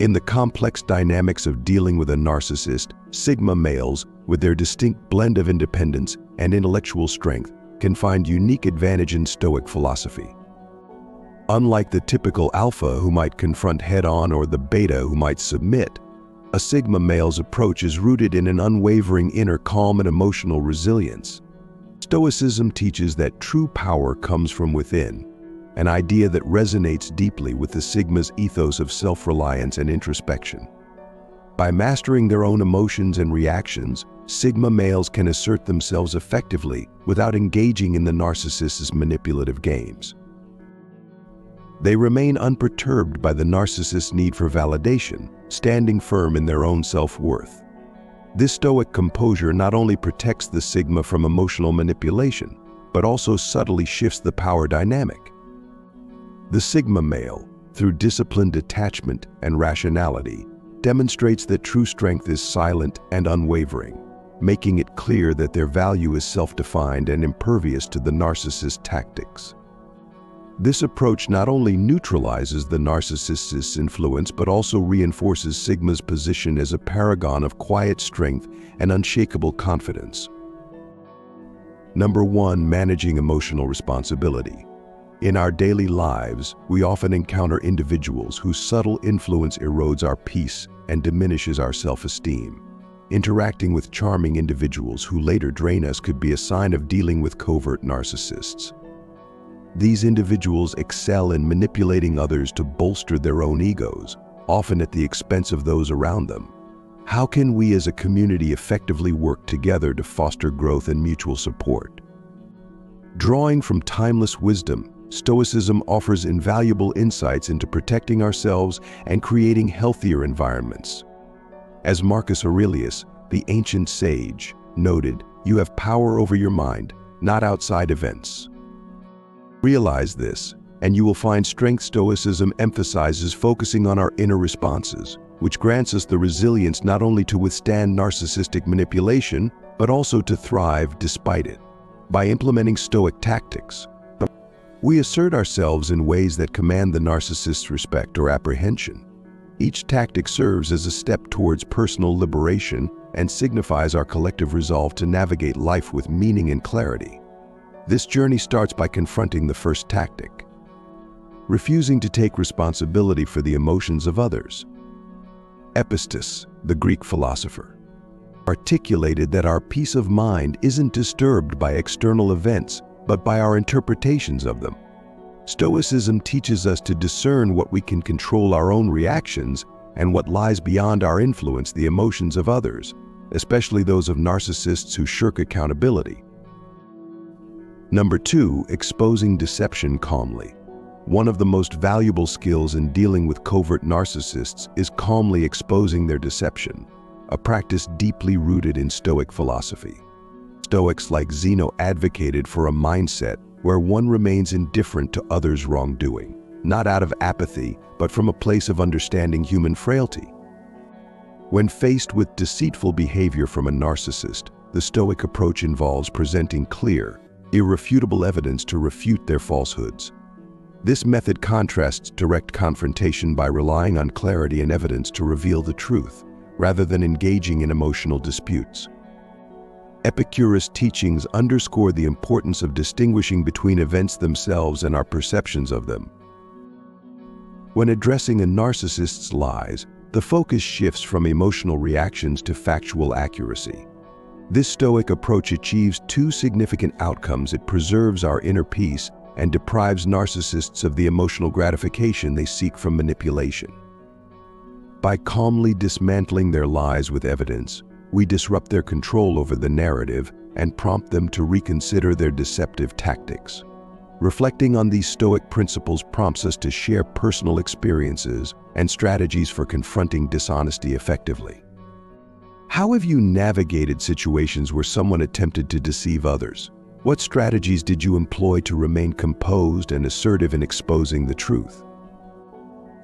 In the complex dynamics of dealing with a narcissist, Sigma males, with their distinct blend of independence and intellectual strength, can find unique advantage in Stoic philosophy. Unlike the typical alpha who might confront head-on or the beta who might submit, a Sigma male's approach is rooted in an unwavering inner calm and emotional resilience. Stoicism teaches that true power comes from within, an idea that resonates deeply with the Sigma's ethos of self-reliance and introspection. By mastering their own emotions and reactions, Sigma males can assert themselves effectively without engaging in the narcissist's manipulative games. They remain unperturbed by the narcissist's need for validation, standing firm in their own self-worth. This Stoic composure not only protects the Sigma from emotional manipulation, but also subtly shifts the power dynamic. The Sigma male, through disciplined detachment and rationality, demonstrates that true strength is silent and unwavering, making it clear that their value is self-defined and impervious to the narcissist's tactics. This approach not only neutralizes the narcissist's influence but also reinforces Sigma's position as a paragon of quiet strength and unshakable confidence. Number 1. Managing emotional responsibility. In our daily lives, we often encounter individuals whose subtle influence erodes our peace and diminishes our self-esteem. Interacting with charming individuals who later drain us could be a sign of dealing with covert narcissists. These individuals excel in manipulating others to bolster their own egos, often at the expense of those around them. How can we as a community effectively work together to foster growth and mutual support? Drawing from timeless wisdom, Stoicism offers invaluable insights into protecting ourselves and creating healthier environments. As Marcus Aurelius, the ancient sage, noted, "You have power over your mind, not outside events." Realize this, and you will find strength. Stoicism emphasizes focusing on our inner responses, which grants us the resilience not only to withstand narcissistic manipulation, but also to thrive despite it. By implementing Stoic tactics, we assert ourselves in ways that command the narcissist's respect or apprehension. Each tactic serves as a step towards personal liberation and signifies our collective resolve to navigate life with meaning and clarity. This journey starts by confronting the first tactic, refusing to take responsibility for the emotions of others. Epistus, the Greek philosopher, articulated that our peace of mind isn't disturbed by external events, but by our interpretations of them. Stoicism teaches us to discern what we can control, our own reactions, and what lies beyond our influence, the emotions of others, especially those of narcissists who shirk accountability. Number 2, exposing deception calmly. One of the most valuable skills in dealing with covert narcissists is calmly exposing their deception, a practice deeply rooted in Stoic philosophy. Stoics like Zeno advocated for a mindset where one remains indifferent to others' wrongdoing, not out of apathy, but from a place of understanding human frailty. When faced with deceitful behavior from a narcissist, the Stoic approach involves presenting clear, irrefutable evidence to refute their falsehoods. This method contrasts direct confrontation by relying on clarity and evidence to reveal the truth, rather than engaging in emotional disputes. Epicurus' teachings underscore the importance of distinguishing between events themselves and our perceptions of them. When addressing a narcissist's lies, the focus shifts from emotional reactions to factual accuracy. This Stoic approach achieves two significant outcomes. It preserves our inner peace and deprives narcissists of the emotional gratification they seek from manipulation. By calmly dismantling their lies with evidence, we disrupt their control over the narrative and prompt them to reconsider their deceptive tactics. Reflecting on these Stoic principles prompts us to share personal experiences and strategies for confronting dishonesty effectively. How have you navigated situations where someone attempted to deceive others? What strategies did you employ to remain composed and assertive in exposing the truth?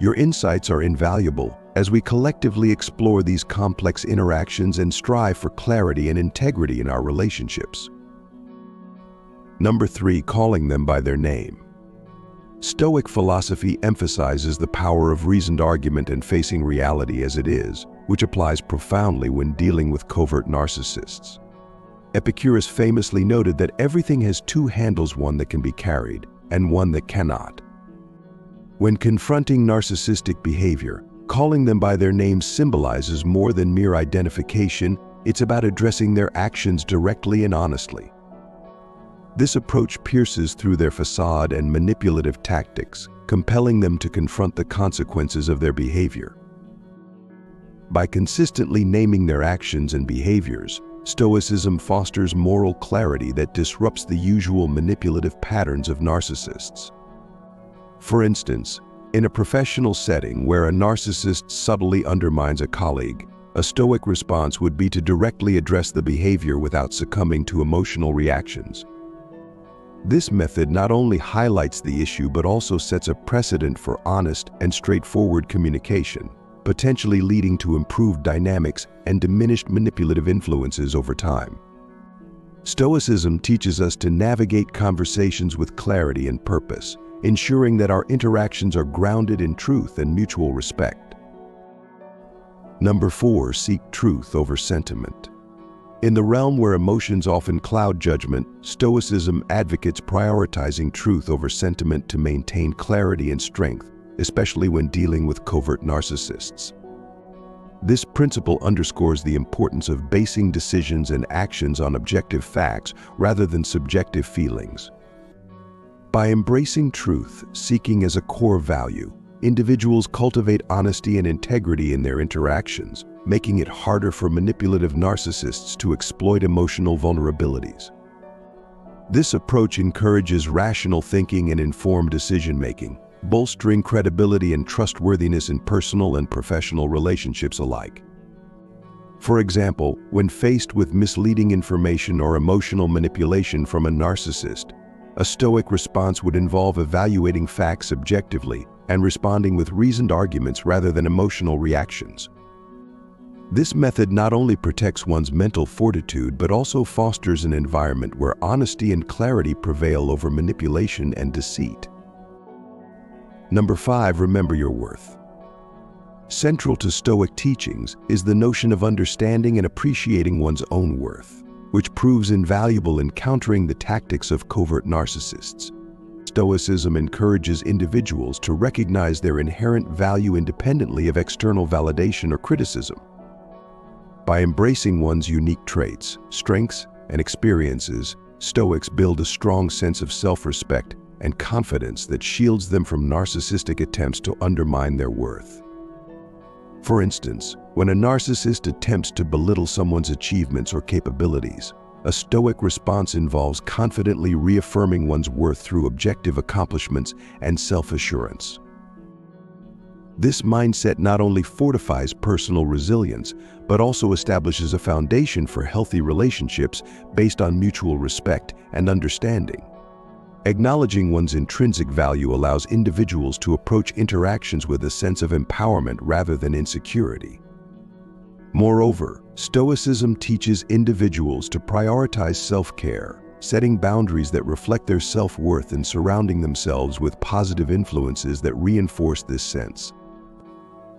Your insights are invaluable as we collectively explore these complex interactions and strive for clarity and integrity in our relationships. Number 3, calling them by their name. Stoic philosophy emphasizes the power of reasoned argument and facing reality as it is, which applies profoundly when dealing with covert narcissists. Epicurus famously noted that everything has two handles, one that can be carried and one that cannot. When confronting narcissistic behavior, calling them by their names symbolizes more than mere identification. It's about addressing their actions directly and honestly. This approach pierces through their facade and manipulative tactics, compelling them to confront the consequences of their behavior. By consistently naming their actions and behaviors, Stoicism fosters moral clarity that disrupts the usual manipulative patterns of narcissists. For instance, in a professional setting where a narcissist subtly undermines a colleague, a Stoic response would be to directly address the behavior without succumbing to emotional reactions. This method not only highlights the issue but also sets a precedent for honest and straightforward communication, potentially leading to improved dynamics and diminished manipulative influences over time. Stoicism teaches us to navigate conversations with clarity and purpose, ensuring that our interactions are grounded in truth and mutual respect. Number 4, seek truth over sentiment. In the realm where emotions often cloud judgment, Stoicism advocates prioritizing truth over sentiment to maintain clarity and strength, especially when dealing with covert narcissists. This principle underscores the importance of basing decisions and actions on objective facts rather than subjective feelings. By embracing truth, seeking as a core value, individuals cultivate honesty and integrity in their interactions, making it harder for manipulative narcissists to exploit emotional vulnerabilities. This approach encourages rational thinking and informed decision-making, bolstering credibility and trustworthiness in personal and professional relationships alike. For example, when faced with misleading information or emotional manipulation from a narcissist, a Stoic response would involve evaluating facts objectively and responding with reasoned arguments rather than emotional reactions. This method not only protects one's mental fortitude but also fosters an environment where honesty and clarity prevail over manipulation and deceit. Number 5, remember your worth. Central to Stoic teachings is the notion of understanding and appreciating one's own worth, which proves invaluable in countering the tactics of covert narcissists. Stoicism encourages individuals to recognize their inherent value independently of external validation or criticism. By embracing one's unique traits, strengths, and experiences, Stoics build a strong sense of self-respect and confidence that shields them from narcissistic attempts to undermine their worth. For instance, when a narcissist attempts to belittle someone's achievements or capabilities, a Stoic response involves confidently reaffirming one's worth through objective accomplishments and self-assurance. This mindset not only fortifies personal resilience, but also establishes a foundation for healthy relationships based on mutual respect and understanding. Acknowledging one's intrinsic value allows individuals to approach interactions with a sense of empowerment rather than insecurity. Moreover, Stoicism teaches individuals to prioritize self-care, setting boundaries that reflect their self-worth and surrounding themselves with positive influences that reinforce this sense.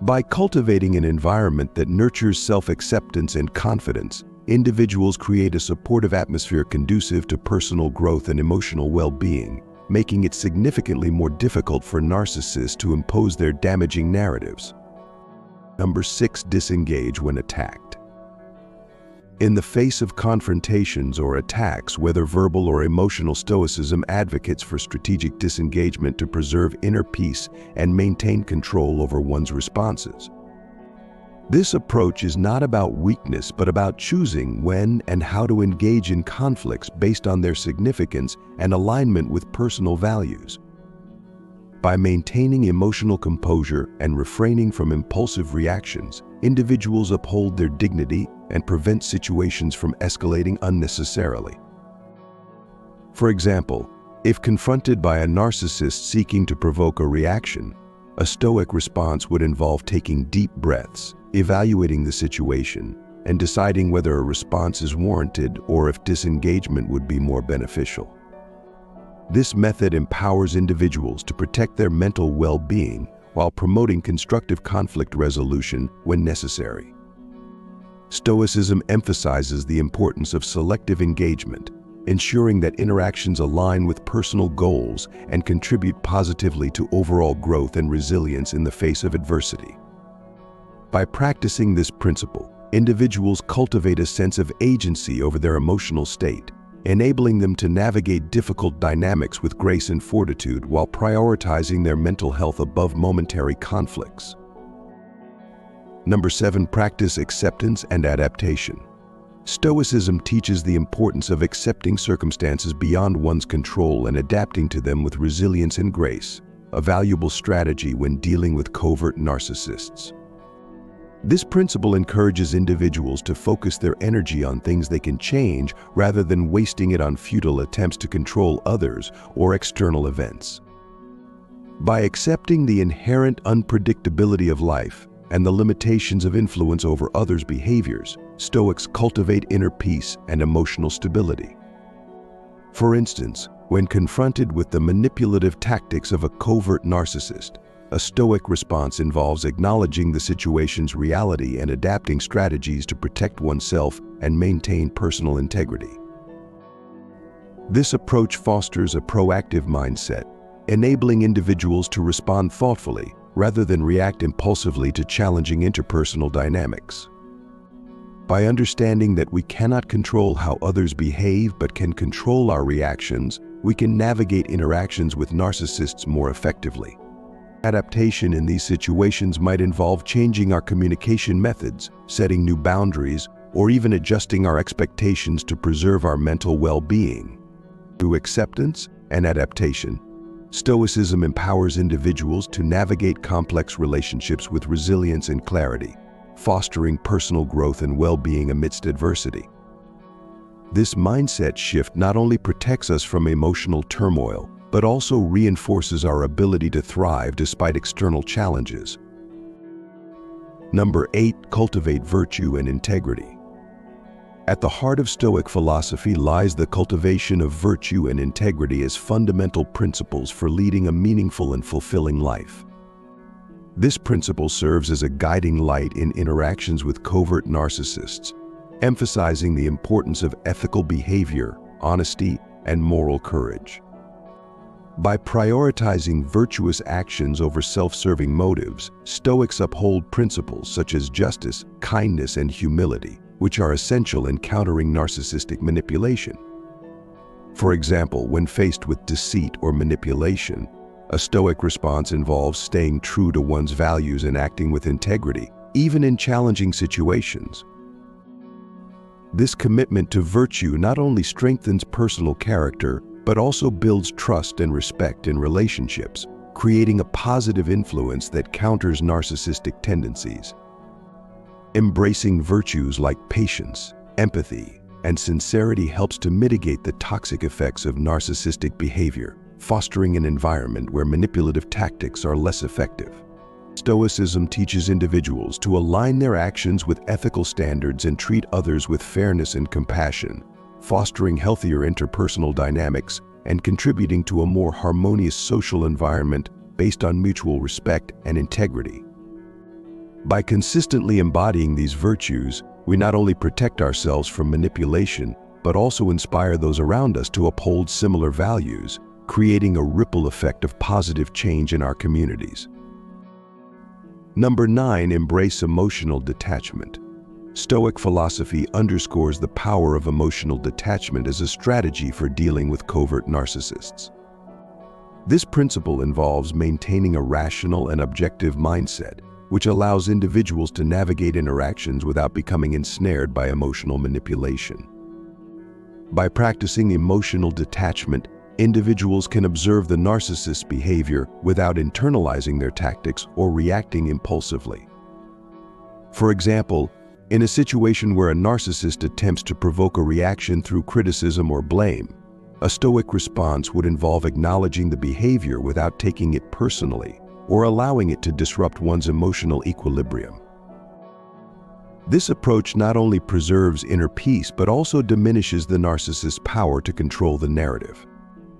By cultivating an environment that nurtures self-acceptance and confidence, individuals create a supportive atmosphere conducive to personal growth and emotional well-being, making it significantly more difficult for narcissists to impose their damaging narratives. Number 6, disengage when attacked. In the face of confrontations or attacks, whether verbal or emotional, Stoicism advocates for strategic disengagement to preserve inner peace and maintain control over one's responses. This approach is not about weakness, but about choosing when and how to engage in conflicts based on their significance and alignment with personal values. By maintaining emotional composure and refraining from impulsive reactions, individuals uphold their dignity and prevent situations from escalating unnecessarily. For example, if confronted by a narcissist seeking to provoke a reaction, a Stoic response would involve taking deep breaths, evaluating the situation, and deciding whether a response is warranted or if disengagement would be more beneficial. This method empowers individuals to protect their mental well-being while promoting constructive conflict resolution when necessary. Stoicism emphasizes the importance of selective engagement, ensuring that interactions align with personal goals and contribute positively to overall growth and resilience in the face of adversity. By practicing this principle, individuals cultivate a sense of agency over their emotional state, enabling them to navigate difficult dynamics with grace and fortitude while prioritizing their mental health above momentary conflicts. Number 7, practice acceptance and adaptation. Stoicism teaches the importance of accepting circumstances beyond one's control and adapting to them with resilience and grace, a valuable strategy when dealing with covert narcissists. This principle encourages individuals to focus their energy on things they can change rather than wasting it on futile attempts to control others or external events. By accepting the inherent unpredictability of life and the limitations of influence over others' behaviors, Stoics cultivate inner peace and emotional stability. For instance, when confronted with the manipulative tactics of a covert narcissist, a Stoic response involves acknowledging the situation's reality and adapting strategies to protect oneself and maintain personal integrity. This approach fosters a proactive mindset, enabling individuals to respond thoughtfully rather than react impulsively to challenging interpersonal dynamics. By understanding that we cannot control how others behave but can control our reactions, we can navigate interactions with narcissists more effectively. Adaptation in these situations might involve changing our communication methods, setting new boundaries, or even adjusting our expectations to preserve our mental well-being. Through acceptance and adaptation, Stoicism empowers individuals to navigate complex relationships with resilience and clarity, fostering personal growth and well-being amidst adversity. This mindset shift not only protects us from emotional turmoil, but also reinforces our ability to thrive despite external challenges. Number 8, cultivate virtue and integrity. At the heart of Stoic philosophy lies the cultivation of virtue and integrity as fundamental principles for leading a meaningful and fulfilling life. This principle serves as a guiding light in interactions with covert narcissists, emphasizing the importance of ethical behavior, honesty, and moral courage. By prioritizing virtuous actions over self-serving motives, Stoics uphold principles such as justice, kindness, and humility, which are essential in countering narcissistic manipulation. For example, when faced with deceit or manipulation, a Stoic response involves staying true to one's values and acting with integrity, even in challenging situations. This commitment to virtue not only strengthens personal character, but also builds trust and respect in relationships, creating a positive influence that counters narcissistic tendencies. Embracing virtues like patience, empathy, and sincerity helps to mitigate the toxic effects of narcissistic behavior, fostering an environment where manipulative tactics are less effective. Stoicism teaches individuals to align their actions with ethical standards and treat others with fairness and compassion, fostering healthier interpersonal dynamics and contributing to a more harmonious social environment based on mutual respect and integrity. By consistently embodying these virtues, we not only protect ourselves from manipulation, but also inspire those around us to uphold similar values, creating a ripple effect of positive change in our communities. Number 9, embrace emotional detachment. Stoic philosophy underscores the power of emotional detachment as a strategy for dealing with covert narcissists. This principle involves maintaining a rational and objective mindset, which allows individuals to navigate interactions without becoming ensnared by emotional manipulation. By practicing emotional detachment, individuals can observe the narcissist's behavior without internalizing their tactics or reacting impulsively. For example, in a situation where a narcissist attempts to provoke a reaction through criticism or blame, a Stoic response would involve acknowledging the behavior without taking it personally or allowing it to disrupt one's emotional equilibrium. This approach not only preserves inner peace but also diminishes the narcissist's power to control the narrative.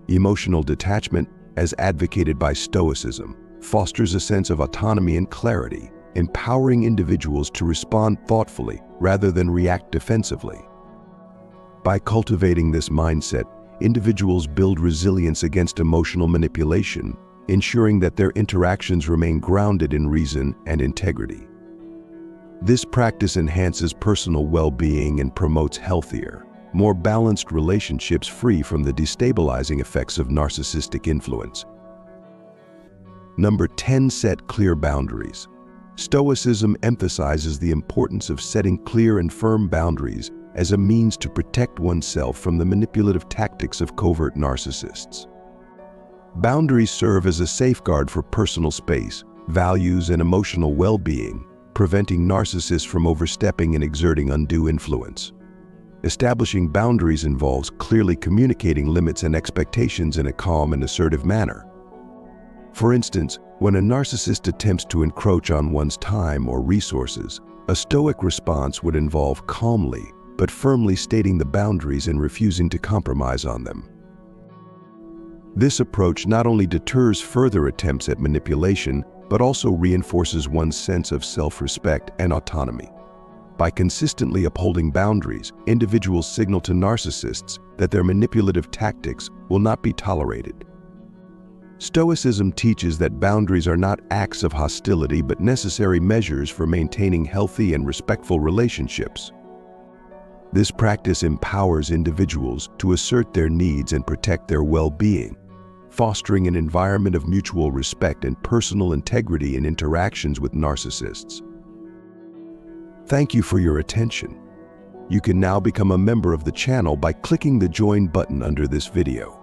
Emotional detachment, as advocated by Stoicism, fosters a sense of autonomy and clarity, empowering individuals to respond thoughtfully rather than react defensively. By cultivating this mindset, individuals build resilience against emotional manipulation, ensuring that their interactions remain grounded in reason and integrity. This practice enhances personal well-being and promotes healthier, more balanced relationships free from the destabilizing effects of narcissistic influence. Number 10. Set clear boundaries. Stoicism emphasizes the importance of setting clear and firm boundaries as a means to protect oneself from the manipulative tactics of covert narcissists. Boundaries serve as a safeguard for personal space, values, and emotional well-being, preventing narcissists from overstepping and exerting undue influence. Establishing boundaries involves clearly communicating limits and expectations in a calm and assertive manner. For instance, when a narcissist attempts to encroach on one's time or resources, a stoic response would involve calmly but firmly stating the boundaries and refusing to compromise on them. This approach not only deters further attempts at manipulation, but also reinforces one's sense of self-respect and autonomy. By consistently upholding boundaries, individuals signal to narcissists that their manipulative tactics will not be tolerated. Stoicism teaches that boundaries are not acts of hostility but necessary measures for maintaining healthy and respectful relationships. This practice empowers individuals to assert their needs and protect their well-being, fostering an environment of mutual respect and personal integrity in interactions with narcissists. Thank you for your attention. You can now become a member of the channel by clicking the Join button under this video.